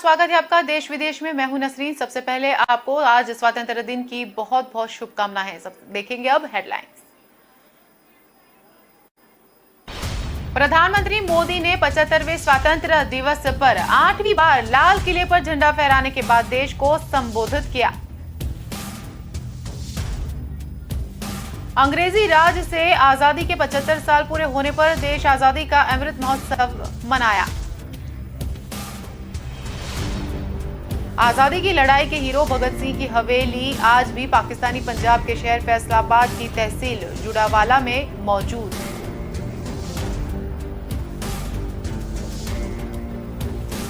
स्वागत है आपका देश विदेश में। मैं हूं नसरीन। सबसे पहले आपको आज स्वतंत्रता दिन की बहुत बहुत शुभकामनाएं। सब देखेंगे अब हेडलाइंस। प्रधानमंत्री मोदी ने 75वें स्वतंत्रता दिवस पर 8वीं बार लाल किले पर झंडा फहराने के बाद देश को संबोधित किया। अंग्रेजी राज से आजादी के 75 साल पूरे होने पर देश आजादी का अमृत महोत्सव मनाया। आजादी की लड़ाई के हीरो भगत सिंह की हवेली आज भी पाकिस्तानी पंजाब के शहर फैसलाबाद की तहसील जुड़ावाला में मौजूद।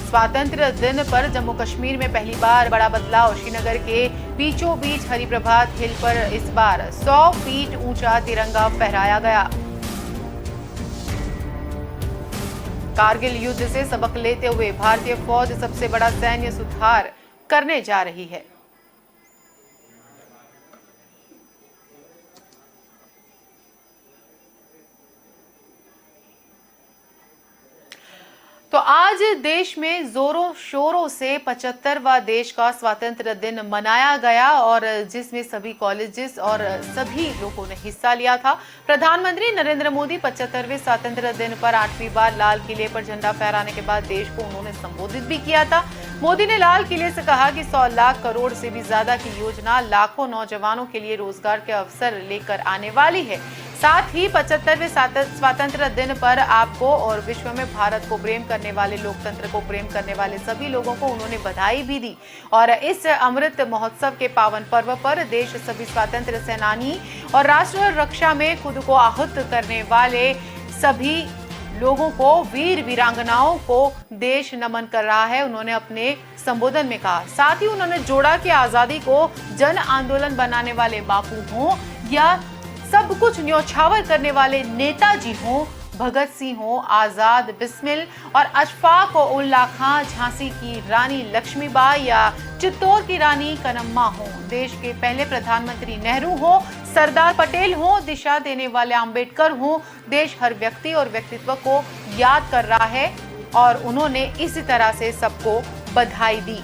स्वतंत्रता दिन पर जम्मू कश्मीर में पहली बार बड़ा बदलाव। श्रीनगर के बीचों बीच हरिप्रभात हिल पर इस बार 100 फीट ऊंचा तिरंगा फहराया गया। कारगिल युद्ध से सबक लेते हुए भारतीय फौज सबसे बड़ा सैन्य सुधार करने जा रही है। तो आज देश में जोरों शोरों से 75वां देश का स्वतंत्रता दिन मनाया गया और जिसमें सभी कॉलेजेस और सभी लोगों ने हिस्सा लिया था। प्रधानमंत्री नरेंद्र मोदी 75वें स्वतंत्रता दिन पर 8वीं बार लाल किले पर झंडा फहराने के बाद देश को उन्होंने संबोधित भी किया था। मोदी ने लाल किले से कहा कि 100 लाख करोड़ से भी ज्यादा की योजना लाखों नौजवानों के लिए रोजगार के अवसर लेकर आने वाली है। साथ ही 75वें स्वतंत्रता दिन पर आपको और विश्व में भारत को प्रेम करने वाले, लोकतंत्र को प्रेम करने वाले सभी लोगों को उन्होंने बधाई भी दी। और इस अमृत महोत्सव के पावन पर्व पर देश सभी स्वतंत्र सेनानी और राष्ट्र रक्षा में खुद को आहुत करने वाले सभी लोगों को, वीर वीरांगनाओं को देश नमन कर रहा है, उन्होंने अपने संबोधन में कहा। साथ ही उन्होंने जोड़ा कि आजादी को जन आंदोलन बनाने वाले बापू हों या सब कुछ न्योछावर करने वाले नेताजी हों, भगत सिंह हो, आजाद, बिस्मिल और अशफाक उल्लाह खां, झांसी की रानी लक्ष्मीबाई या चित्तौड़ की रानी कन्नम्मा हो, देश के पहले प्रधानमंत्री नेहरू हो, सरदार पटेल हो, दिशा देने वाले अंबेडकर हो, देश हर व्यक्ति और व्यक्तित्व को याद कर रहा है और उन्होंने इसी तरह से सबको बधाई दी।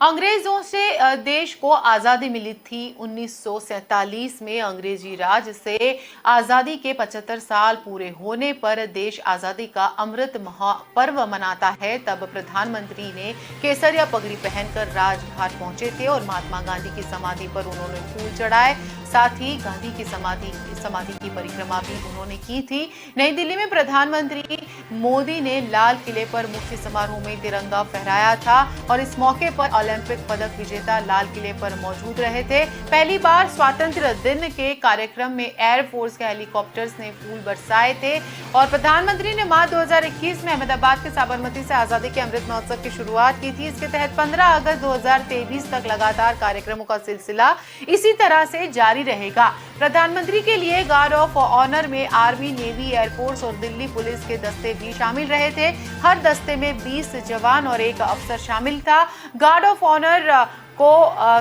अंग्रेजों से देश को आजादी मिली थी 1947 में। अंग्रेजी राज से आजादी के 75 साल पूरे होने पर देश आजादी का अमृत महापर्व मनाता है। तब प्रधानमंत्री ने केसरिया पगड़ी पहनकर राजघाट पहुंचे थे और महात्मा गांधी की समाधि पर उन्होंने फूल चढ़ाए। साथ ही गांधी की समाधि की परिक्रमा भी उन्होंने की थी। नई दिल्ली में प्रधानमंत्री मोदी ने लाल किले पर मुख्य समारोह में तिरंगा फहराया था और इस मौके पर ओलंपिक पदक विजेता लाल किले पर मौजूद रहे थे। पहली बार स्वतंत्रता दिन के कार्यक्रम में एयरफोर्स के हेलीकॉप्टर्स ने फूल बरसाए थे और प्रधानमंत्री ने मार्च 2021 में अहमदाबाद के साबरमती से आजादी के अमृत महोत्सव की शुरुआत की थी। इसके तहत 15 अगस्त 2023 तक लगातार कार्यक्रमों का सिलसिला इसी तरह से जारी रहेगा। प्रधानमंत्री के लिए गार्ड ऑफ ऑनर में आर्मी, नेवी, एयरफोर्स और दिल्ली पुलिस के दस्ते भी शामिल रहे थे। हर दस्ते में 20 जवान और 1 अफसर शामिल था। गार्ड ऑफ ऑनर को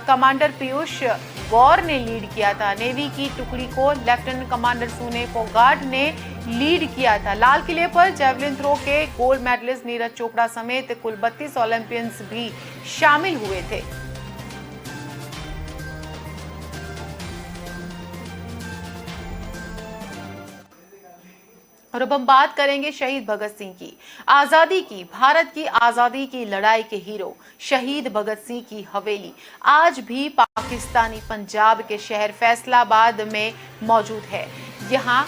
कमांडर पीयूष गौर ने लीड किया था। नेवी की टुकड़ी को लेफ्टिनेंट कमांडर सुने फोगाट ने लीड किया था। लाल किले पर जेवलिन थ्रो के गोल्ड मेडलिस्ट नीरज चोपड़ा समेत कुल 32 ओलंपियंस भी शामिल हुए थे। और अब हम बात करेंगे शहीद भगत सिंह की। आजादी की, भारत की आजादी की लड़ाई के हीरो शहीद भगत सिंह की हवेली आज भी पाकिस्तानी पंजाब के शहर फैसलाबाद में मौजूद है। यहाँ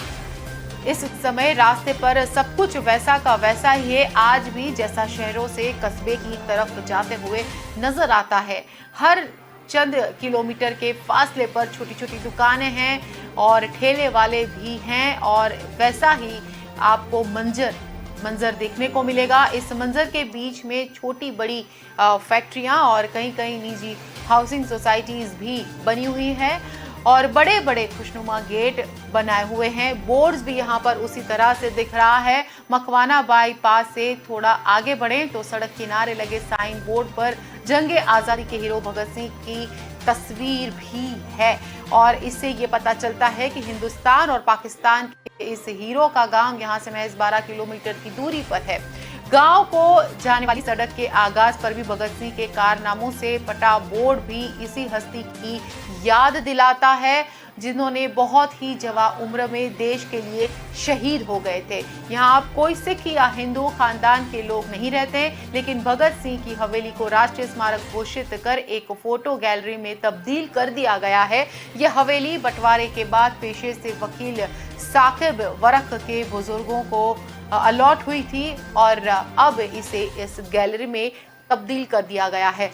इस समय रास्ते पर सब कुछ वैसा का वैसा ही है। आज भी जैसा शहरों से कस्बे की तरफ जाते हुए नजर आता है। हर चंद किलोमीटर के फासले पर छोटी छोटी दुकानें हैं और ठेले वाले भी हैं और वैसा ही आपको मंजर देखने को मिलेगा। इस मंजर के बीच में छोटी बड़ी फैक्ट्रियां और कहीं कहीं निजी हाउसिंग सोसाइटीज भी बनी हुई हैं और बड़े बड़े खुशनुमा गेट बनाए हुए हैं। बोर्ड्स भी यहाँ पर उसी तरह से दिख रहा है। मकवाना बाईपास से थोड़ा आगे बढ़े तो सड़क किनारे लगे साइन बोर्ड पर जंगे आजादी के हीरो भगत सिंह की तस्वीर भी है और इससे ये पता चलता है कि हिंदुस्तान और पाकिस्तान के इस हीरो का गांव यहाँ से महज 12 किलोमीटर की दूरी पर है। गांव को जाने वाली सड़क के आगाज पर भी भगत सिंह के कारनामों से पटा बोर्ड भी इसी हस्ती की याद दिलाता है जिन्होंने बहुत ही जवा उम्र में देश के लिए शहीद हो गए थे। यहाँ आप कोई सिख या हिंदू खानदान के लोग नहीं रहते, लेकिन भगत सिंह की हवेली को राष्ट्रीय स्मारक घोषित कर एक फोटो गैलरी में तब्दील कर दिया गया है। यह हवेली बंटवारे के बाद पेशे से वकील साकिब वरक के बुजुर्गों को अलॉट हुई थी और अब इसे इस गैलरी में तब्दील कर दिया गया है।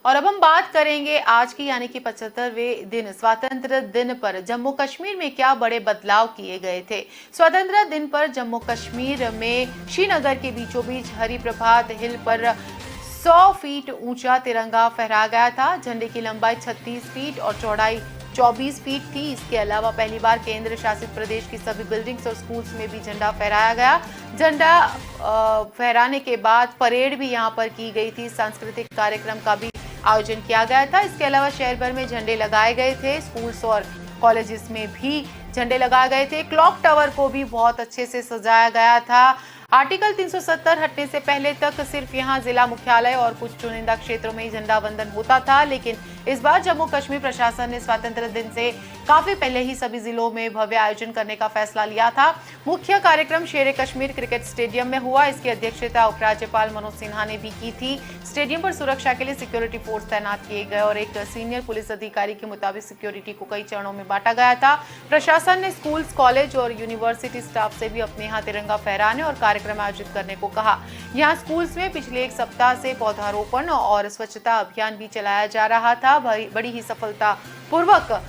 और अब हम बात करेंगे आज की यानी कि 75वें दिन स्वतंत्र दिन पर जम्मू कश्मीर में क्या बड़े बदलाव किए गए थे। स्वतंत्रता दिन पर जम्मू कश्मीर में श्रीनगर के बीचों बीच हरि प्रभात हिल पर 100 फीट ऊंचा तिरंगा फहराया गया था। झंडे की लंबाई 36 फीट और चौड़ाई 24 फीट थी। इसके अलावा पहली बार केंद्र शासित प्रदेश की सभी बिल्डिंग्स और स्कूल्स में भी झंडा फहराया गया। झंडा फहराने के बाद परेड भी यहाँ पर की गई थी। सांस्कृतिक कार्यक्रम का भी आयोजन किया गया था। इसके अलावा शहर भर में झंडे लगाए गए थे। स्कूल्स और कॉलेजेस में भी झंडे लगाए गए थे। क्लॉक टावर को भी बहुत अच्छे से सजाया गया था। आर्टिकल 370 हटने से पहले तक सिर्फ यहां जिला मुख्यालय और कुछ चुनिंदा क्षेत्रों में ही झंडा वंदन होता था, लेकिन इस बार जम्मू कश्मीर प्रशासन ने स्वतंत्रता दिन से काफी पहले ही सभी जिलों में भव्य आयोजन करने का फैसला लिया था। मुख्य कार्यक्रम शेर कश्मीर क्रिकेट स्टेडियम में हुआ। इसकी अध्यक्षता उपराज्यपाल मनोज सिन्हा ने भी की थी। स्टेडियम पर सुरक्षा के लिए सिक्योरिटी फोर्स तैनात किए गए और एक सीनियर पुलिस अधिकारी के मुताबिक सिक्योरिटी को कई चरणों में बांटा गया था। प्रशासन ने स्कूल्स, कॉलेज और यूनिवर्सिटी स्टाफ से भी अपने यहाँ तिरंगा फहराने और कार्यक्रम आयोजित करने को कहा। यहाँ स्कूल्स में पिछले एक सप्ताह से पौधारोपण और स्वच्छता अभियान भी चलाया जा रहा था। बड़ी ही सफलता पूर्वक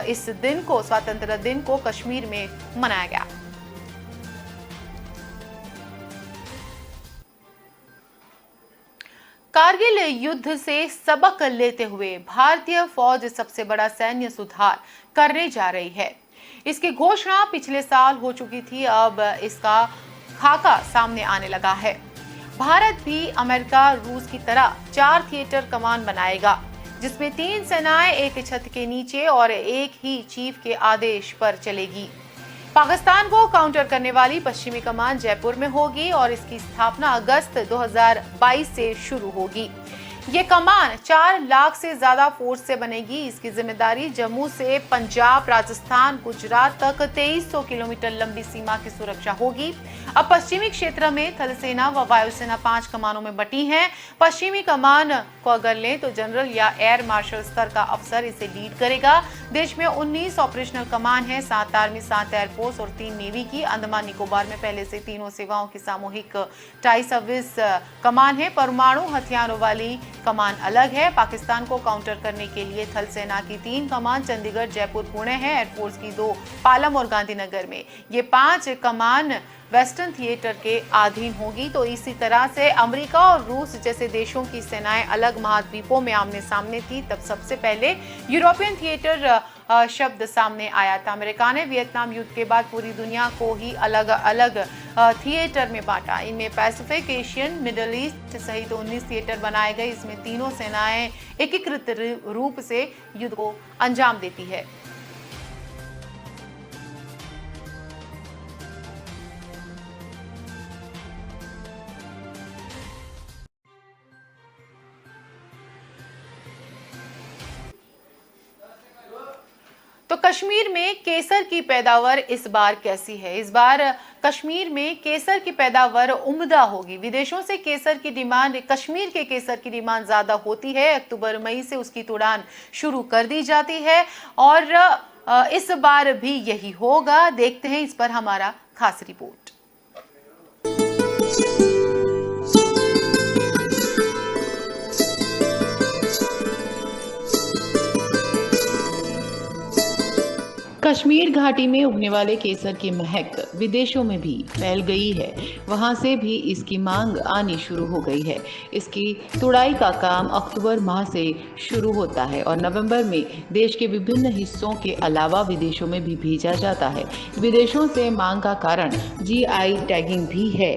इस दिन को, स्वतंत्रता दिन को कश्मीर में मनाया गया। कारगिल युद्ध से सबक लेते हुए भारतीय फौज सबसे बड़ा सैन्य सुधार करने जा रही है। इसकी घोषणा पिछले साल हो चुकी थी, अब इसका खाका सामने आने लगा है। भारत भी अमेरिका, रूस की तरह 4 थिएटर कमान बनाएगा, जिसमें 3 सेनाएं एक छत के नीचे और एक ही चीफ के आदेश पर चलेगी। पाकिस्तान को काउंटर करने वाली पश्चिमी कमान जयपुर में होगी और इसकी स्थापना अगस्त 2022 से शुरू होगी। ये कमान 4 लाख से ज्यादा फोर्स से बनेगी। इसकी जिम्मेदारी जम्मू से पंजाब, राजस्थान, गुजरात तक 2300 किलोमीटर लंबी सीमा की सुरक्षा होगी। अब पश्चिमी क्षेत्र में थल सेना व वायुसेना 5 कमानों में बटी हैं। पश्चिमी कमान को अगर लें तो जनरल या एयर मार्शल स्तर का अफसर इसे लीड करेगा। देश में 19 ऑपरेशनल कमान है, 7 आर्मी, 7 एयरफोर्स और 3 नेवी की। अंडमान निकोबार में पहले से तीनों सेवाओं की सामूहिक टाई सर्विस कमान है। परमाणु हथियारों वाली कमान अलग है। पाकिस्तान को काउंटर करने के लिए थल सेना की 3 कमान चंडीगढ़, जयपुर, पुणे है। एयरफोर्स की 2 पालम और गांधीनगर में। ये 5 कमान वेस्टर्न थिएटर के अधीन होगी। तो इसी तरह से अमेरिका और रूस जैसे देशों की सेनाएं अलग महाद्वीपों में आमने सामने थी, तब सबसे पहले यूरोपियन थिएटर शब्द सामने आया था। अमेरिका ने वियतनाम युद्ध के बाद पूरी दुनिया को ही अलग अलग थिएटर में बांटा। इनमें पैसिफिक, एशियन, मिडिल ईस्ट सहित 19 थिएटर बनाए गए। इसमें तीनों सेनाएं एकीकृत रूप से युद्ध को अंजाम देती है। तो कश्मीर में केसर की पैदावार इस बार कैसी है? इस बार कश्मीर में केसर की पैदावार उम्दा होगी। विदेशों से केसर की डिमांड, कश्मीर के केसर की डिमांड ज्यादा होती है। अक्टूबर मई से उसकी उड़ान शुरू कर दी जाती है और इस बार भी यही होगा। देखते हैं इस पर हमारा खास रिपोर्ट। कश्मीर घाटी में उगने वाले केसर की महक विदेशों में भी फैल गई है। वहां से भी इसकी मांग आनी शुरू हो गई है। इसकी तुड़ाई का काम अक्टूबर माह से शुरू होता है और नवंबर में देश के विभिन्न हिस्सों के अलावा विदेशों में भी भेजा जाता है। विदेशों से मांग का कारण जीआई टैगिंग भी है।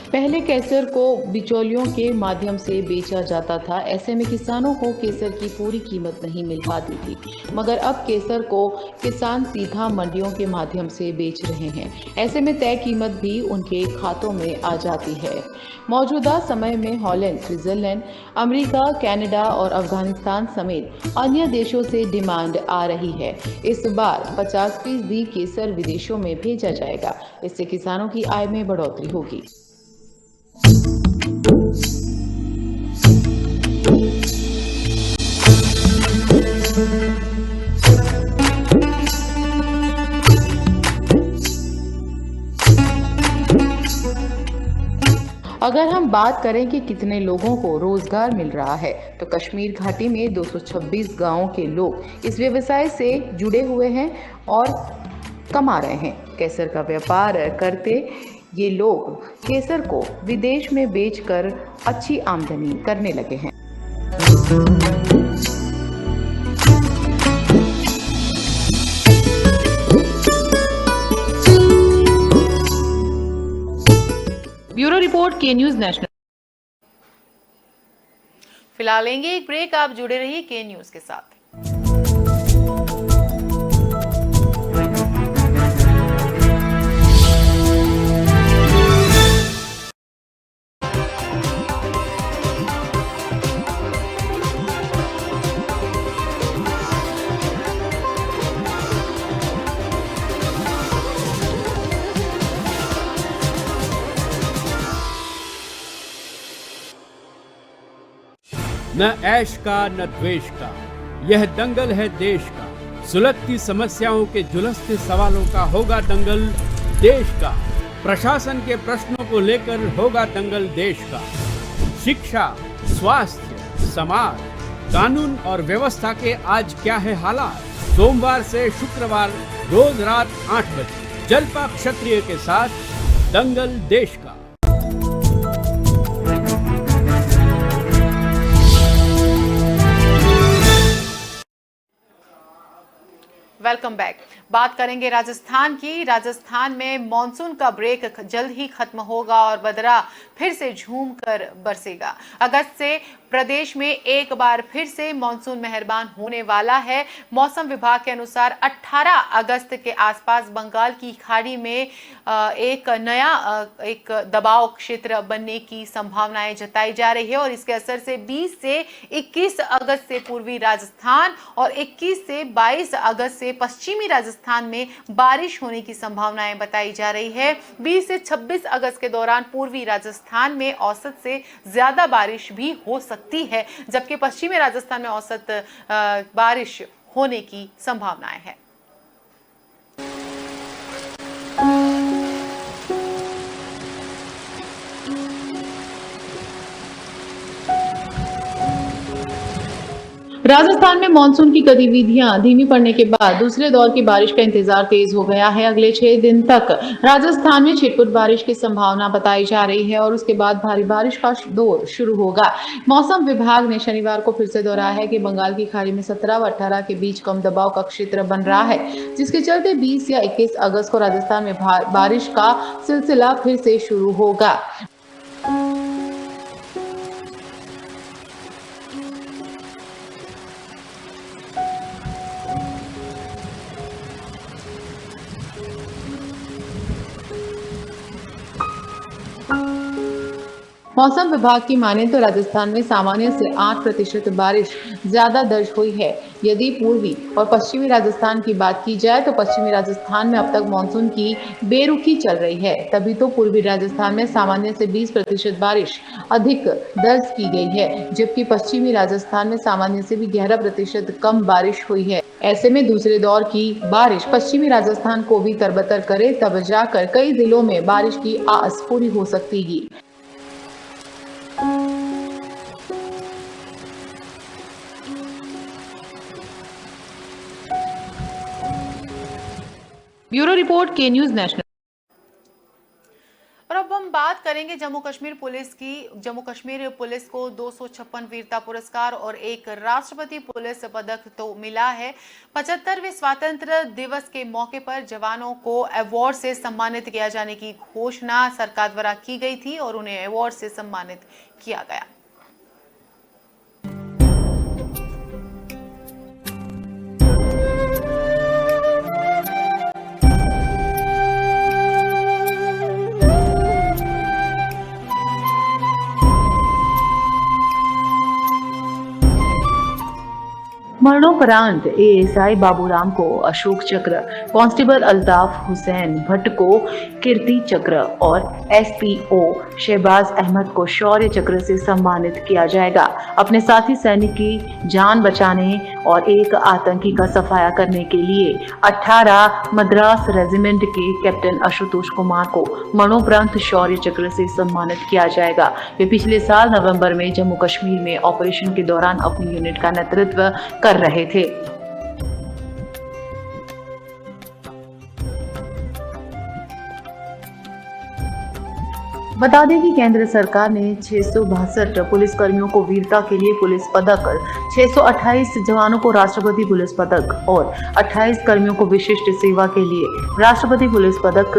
पहले केसर को बिचौलियों के माध्यम से बेचा जाता था। ऐसे में किसानों को केसर की पूरी कीमत नहीं मिल पाती थी, मगर अब केसर को किसान सीधा मंडियों के माध्यम से बेच रहे हैं। ऐसे में तय कीमत भी उनके खातों में आ जाती है। मौजूदा समय में हॉलैंड, स्विट्जरलैंड, अमेरिका, कनाडा और अफगानिस्तान समेत अन्य देशों से डिमांड आ रही है। इस बार 50% केसर विदेशों में भेजा जाएगा। इससे किसानों की आय में बढ़ोतरी होगी। अगर हम बात करें कि कितने लोगों को रोजगार मिल रहा है, तो कश्मीर घाटी में 226 गांवों के लोग इस व्यवसाय से जुड़े हुए हैं और कमा रहे हैं। केसर का व्यापार करते ये लोग केसर को विदेश में बेचकर अच्छी आमदनी करने लगे हैं। ब्यूरो रिपोर्ट, के न्यूज नेशनल। फिलहाल लेंगे एक ब्रेक। आप जुड़े रहिए के न्यूज के साथ। न ऐश का न द्वेष का, यह दंगल है देश का। सुलगती समस्याओं के जुलसते सवालों का होगा दंगल देश का। प्रशासन के प्रश्नों को लेकर होगा दंगल देश का। शिक्षा, स्वास्थ्य, समाज, कानून और व्यवस्था के आज क्या है हालात। सोमवार से शुक्रवार रोज रात 8 बजे जलपा क्षत्रिय के साथ दंगल देश का। Welcome back. बात करेंगे राजस्थान की। राजस्थान में मॉनसून का ब्रेक जल्द ही खत्म होगा और बदरा फिर से झूम कर बरसेगा। अगस्त से प्रदेश में एक बार फिर से मॉनसून मेहरबान होने वाला है। मौसम विभाग के अनुसार 18 अगस्त के आसपास बंगाल की खाड़ी में एक नया दबाव क्षेत्र बनने की संभावनाएं जताई जा रही है और इसके असर से 20 से 21 अगस्त से पूर्वी राजस्थान और 21 से 22 अगस्त से पश्चिमी राजस्थान में बारिश होने की संभावनाएं बताई जा रही है। 20 से 26 अगस्त के दौरान पूर्वी राजस्थान में औसत से ज्यादा बारिश भी हो सकती है, जबकि पश्चिमी राजस्थान में औसत बारिश होने की संभावनाएं हैं। राजस्थान में मानसून की गतिविधियां धीमी पड़ने के बाद दूसरे दौर की बारिश का इंतजार तेज हो गया है। अगले 6 दिन तक राजस्थान में छिटपुट बारिश की संभावना बताई जा रही है और उसके बाद भारी बारिश का दौर शुरू होगा। मौसम विभाग ने शनिवार को फिर से दोहराया है कि बंगाल की खाड़ी में 17 व 18 के बीच कम दबाव का क्षेत्र बन रहा है, जिसके चलते 20 या 21 अगस्त को राजस्थान में बारिश का सिलसिला फिर से शुरू होगा। मौसम विभाग की माने तो राजस्थान में सामान्य से 8% बारिश ज्यादा दर्ज हुई है। यदि पूर्वी और पश्चिमी राजस्थान की बात की जाए तो पश्चिमी राजस्थान में अब तक मानसून की बेरुखी चल रही है। तभी तो पूर्वी राजस्थान में सामान्य से 20% बारिश अधिक दर्ज की गई है, जबकि पश्चिमी राजस्थान में सामान्य से भी 11% कम बारिश हुई है। ऐसे में दूसरे दौर की बारिश पश्चिमी राजस्थान को भी तरबतर करे, तब जाकर कई जिलों में बारिश की आस पूरी हो सकती है। ब्यूरो रिपोर्ट के न्यूज नेशनल। और अब हम बात करेंगे जम्मू कश्मीर पुलिस की। जम्मू कश्मीर पुलिस को 256 वीरता पुरस्कार और एक राष्ट्रपति पुलिस पदक तो मिला है। 75वें स्वतंत्र दिवस के मौके पर जवानों को अवार्ड से सम्मानित किया जाने की घोषणा सरकार द्वारा की गई थी और उन्हें अवार्ड से सम्मानित किया गया। मरणोपरांत एएसआई बाबूराम को अशोक चक्र, कांस्टेबल अल्ताफ हुसैन भट्ट को कीर्ति चक्र और एसपीओ शहबाज अहमद को शौर्य चक्र से सम्मानित किया जाएगा। अपने साथी सैनिक की जान बचाने और एक आतंकी का सफाया करने के लिए 18 मद्रास रेजिमेंट के कैप्टन आशुतोष कुमार को मरणोपरांत शौर्य चक्र से सम्मानित किया जाएगा। वे पिछले साल नवंबर में जम्मू कश्मीर में ऑपरेशन के दौरान अपनी यूनिट का नेतृत्व कर रहे थे। बता दें कि केंद्र सरकार ने 662 पुलिसकर्मियों को वीरता के लिए पुलिस पदक, 628 जवानों को राष्ट्रपति पुलिस पदक और 28 कर्मियों को विशिष्ट सेवा के लिए राष्ट्रपति पुलिस पदक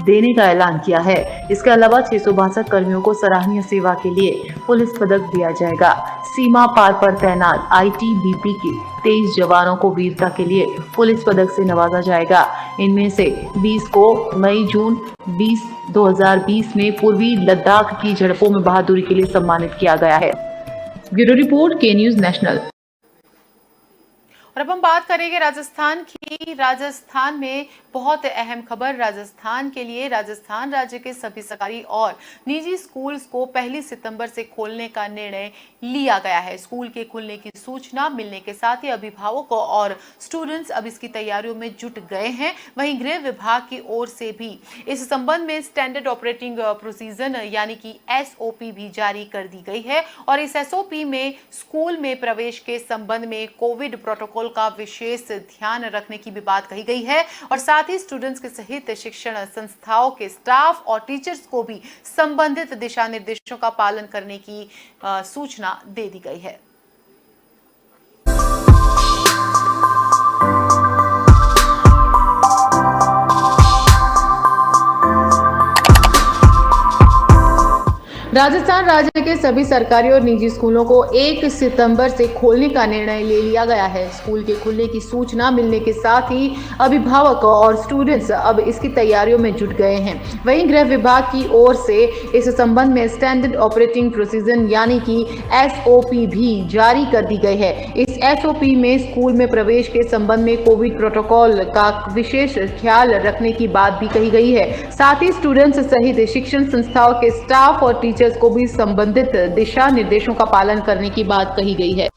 देने का ऐलान किया है। इसके अलावा 662 कर्मियों को सराहनीय सेवा के लिए पुलिस पदक दिया जाएगा। सीमा पार पर तैनात आईटीबीपी के 23 जवानों को वीरता के लिए पुलिस पदक से नवाजा जाएगा। इनमें से 20 को मई-जून 2020 में पूर्वी लद्दाख की झड़पों में बहादुरी के लिए सम्मानित किया गया है। ब्यूरो रिपोर्ट के न्यूज नेशनल। और अब हम बात करेंगे राजस्थान की। राजस्थान में बहुत अहम खबर राजस्थान के लिए। राजस्थान राज्य के सभी सरकारी और निजी स्कूल्स को 1 सितंबर से खोलने का निर्णय लिया गया है। स्कूल के खुलने की सूचना मिलने के साथ ही अभिभावकों और स्टूडेंट्स अब इसकी तैयारियों में जुट गए हैं। वहीं गृह विभाग की ओर से भी इस संबंध में स्टैंडर्ड ऑपरेटिंग प्रोसीजर यानी कि SOP भी जारी कर दी गई है और इस SOP में स्कूल में प्रवेश के संबंध में कोविड प्रोटोकॉल का विशेष ध्यान रखने की भी बात कही गई है और साथ ही स्टूडेंट्स के सहित शिक्षण संस्थाओं के स्टाफ और टीचर्स को भी संबंधित दिशा निर्देशों का पालन करने की सूचना दे दी गई है। राजस्थान राज्य के सभी सरकारी और निजी स्कूलों को 1 सितंबर से खोलने का निर्णय ले लिया गया है। स्कूल के खुलने की सूचना मिलने के साथ ही अभिभावक और स्टूडेंट्स अब इसकी तैयारियों में जुट गए हैं। वहीं गृह विभाग की ओर से इस संबंध में स्टैंडर्ड ऑपरेटिंग प्रोसीजर यानी कि SOP भी जारी कर दी गई है। इस SOP में स्कूल में प्रवेश के संबंध में कोविड प्रोटोकॉल का विशेष ख्याल रखने की बात भी कही गई है। साथ ही स्टूडेंट्स सहित शिक्षण संस्थाओं के स्टाफ और टीचर्स को भी संबंधित दिशा निर्देशों का पालन करने की बात कही गई है।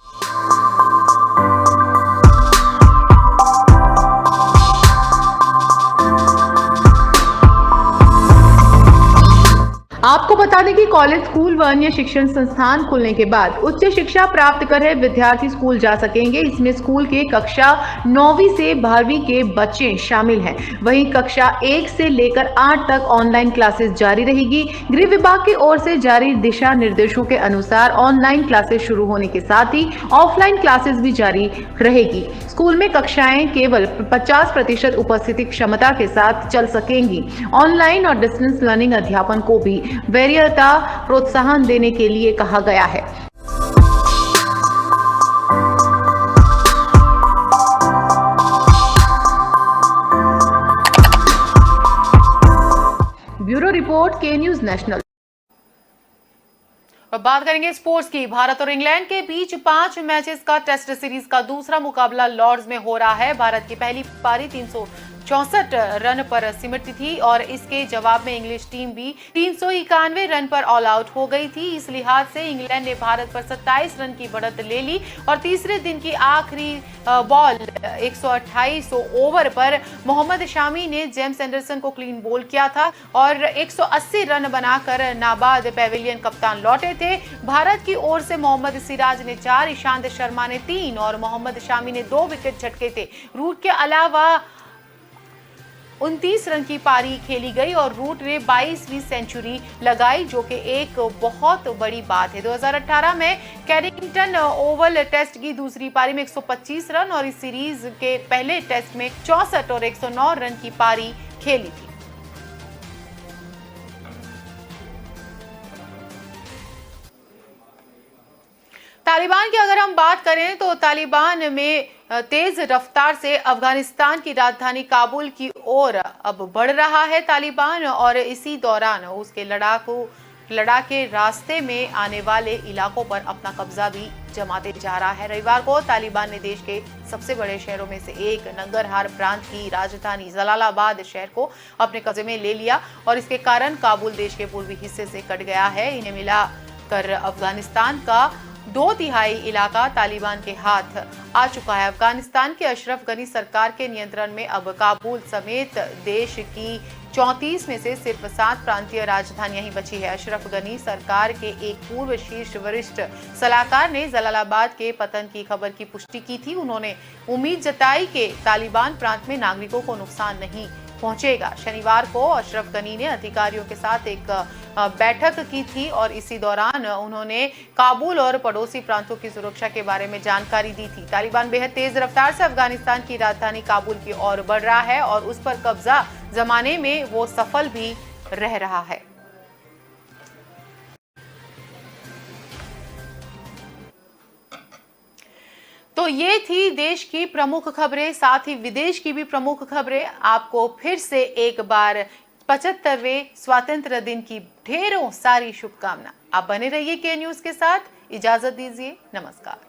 आपको बता दें कि कॉलेज, स्कूल व अन्य शिक्षण संस्थान खुलने के बाद उच्च शिक्षा प्राप्त कर रहे विद्यार्थी स्कूल जा सकेंगे। इसमें स्कूल के कक्षा 9वीं से 12वीं के बच्चे शामिल हैं। वहीं कक्षा 1 से लेकर 8 तक ऑनलाइन क्लासेस जारी रहेगी। गृह विभाग की ओर से जारी दिशा निर्देशों के अनुसार ऑनलाइन क्लासेस शुरू होने के साथ ही ऑफलाइन क्लासेस भी जारी रहेगी। स्कूल में कक्षाएं केवल 50% उपस्थिति क्षमता के साथ चल सकेंगी। ऑनलाइन और डिस्टेंस लर्निंग अध्यापन को भी वरीयता प्रोत्साहन देने के लिए कहा गया है। ब्यूरो रिपोर्ट के न्यूज नेशनल। अब बात करेंगे स्पोर्ट्स की। भारत और इंग्लैंड के बीच 5 मैचेस का टेस्ट सीरीज का दूसरा मुकाबला लॉर्ड्स में हो रहा है। भारत की पहली पारी 364 रन पर सिमटी थी और इसके जवाब में इंग्लिश टीम भी 391 रन पर ऑल आउट हो गई थी। इस लिहाज से इंग्लैंड ने भारत पर 27 रन की बढ़त ले ली और तीसरे दिन की आखिरी बॉल 128 ओवर पर मोहम्मद शामी ने जेम्स एंडरसन को क्लीन बोल किया था और 180 रन बनाकर नाबाद पेविलियन कप्तान लौटे थे। भारत की ओर से मोहम्मद सिराज ने 4, ईशांत शर्मा ने 3 और मोहम्मद शामी ने 2 विकेट झटके थे। रूट के अलावा 29 रन की पारी खेली गई और रूट ने 22वीं सेंचुरी लगाई, जो कि एक बहुत बड़ी बात है। 2018 में कैरिंगटन ओवल टेस्ट की दूसरी पारी में 125 रन और इस सीरीज के पहले टेस्ट में 64 और 109 रन की पारी खेली थी। तालिबान की अगर हम बात करें तो तालिबान में तेज रफ्तार से अफगानिस्तान की राजधानी काबुल की ओर अब बढ़ रहा है तालिबान और इसी दौरान उसके लड़ाके रास्ते में आने वाले इलाकों पर अपना कब्जा भी जमाते जा रहा है। रविवार को तालिबान ने देश के सबसे बड़े शहरों में से एक नंगरहार प्रांत की राजधानी जलालाबाद शहर को अपने कब्जे में ले लिया और इसके कारण काबुल देश के पूर्वी हिस्से से कट गया है। इन्हें मिलाकर अफगानिस्तान का 2/3 इलाका तालिबान के हाथ आ चुका है। अफगानिस्तान की अशरफ गनी सरकार के नियंत्रण में अब काबुल समेत देश की 34 में से सिर्फ 7 प्रांतीय राजधानियां ही बची है। अशरफ गनी सरकार के एक पूर्व शीर्ष वरिष्ठ सलाहकार ने जलालाबाद के पतन की खबर की पुष्टि की थी। उन्होंने उम्मीद जताई कि तालिबान प्रांत में नागरिकों को नुकसान नहीं पहुंचेगा। शनिवार को अशरफ गनी ने अधिकारियों के साथ एक बैठक की थी और इसी दौरान उन्होंने काबुल और पड़ोसी प्रांतों की सुरक्षा के बारे में जानकारी दी थी। तालिबान बेहद तेज रफ्तार से अफगानिस्तान की राजधानी काबुल की ओर बढ़ रहा है और उस पर कब्जा जमाने में वो सफल भी रह रहा है। तो ये थी देश की प्रमुख खबरें, साथ ही विदेश की भी प्रमुख खबरें। आपको फिर से एक बार 75वें स्वतंत्रता दिन की ढेरों सारी शुभकामना। आप बने रहिए के न्यूज के साथ। इजाजत दीजिए, नमस्कार।